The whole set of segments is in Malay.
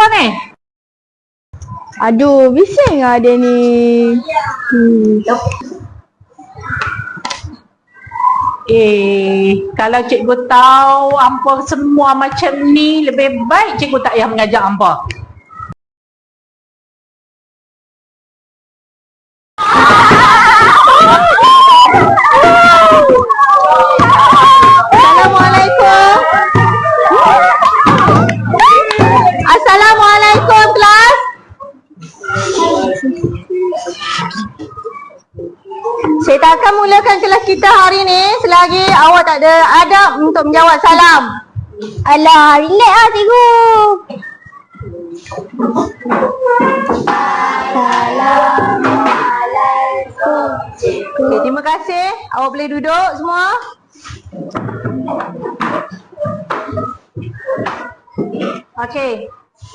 apa ni? Aduh, bising lah dia ni. Kalau cikgu tahu hampa semua macam ni, lebih baik cikgu tak payah mengajar hampa. Assalamualaikum. Assalamualaikum kelas. Saya tak akan mulakan kelas kita hari ni selagi awak tak ada adab untuk menjawab salam. Alah, relax lah cikgu. Assalamualaikum cikgu. Okay, terima kasih. Awak boleh duduk semua. Okey.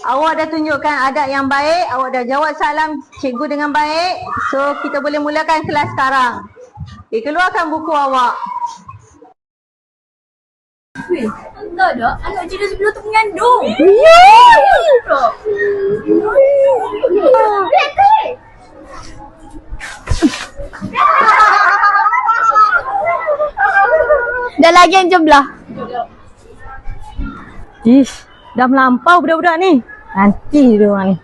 Awak dah tunjukkan adab yang baik, awak dah jawab salam cikgu dengan baik. So, kita boleh mulakan kelas sekarang. Okay, keluarkan buku awak. Tak ada, anak cikgu sebelah tu mengandung. Dah lagi yang jembelah. Ish, dah melampau budak-budak ni. Nanti dia orang ni.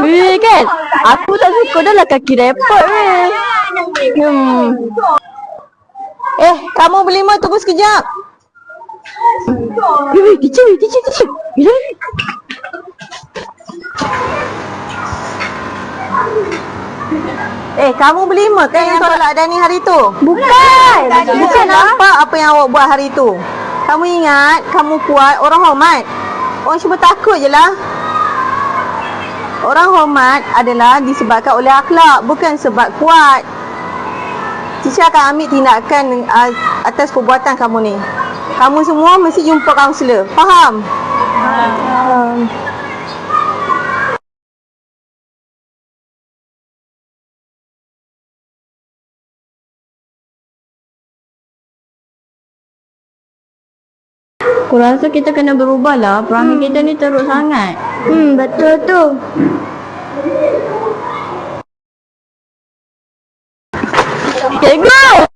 Weh kan, aku tak suka dah lah kaki repot weh. Kamu berlima tunggu sekejap. Weh, teacher. Bila? Kamu berlima kan yang tolak Dani hari tu? Bukan. Bukan nampak apa yang awak buat hari tu. Kamu ingat, kamu kuat, orang hormat. Orang cuma takut je lah. Orang hormat adalah disebabkan oleh akhlak, bukan sebab kuat. Teacher akan ambil tindakan atas perbuatan kamu ni. Kamu semua mesti jumpa kaunselor. Faham? Aku rasa kita kena berubah lah. Perangai kita ni teruk sangat. Betul tu. Cikgu!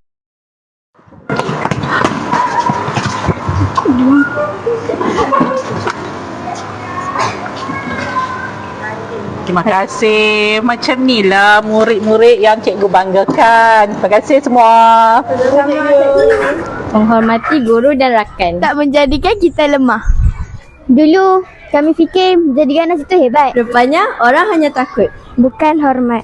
Terima kasih. Macam ni lah murid-murid yang cikgu banggakan. Terima kasih semua. Menghormati guru dan rakan tak menjadikan kita lemah. Dulu kami fikir jadi ganas itu hebat. Rupanya orang hanya takut, bukan hormat.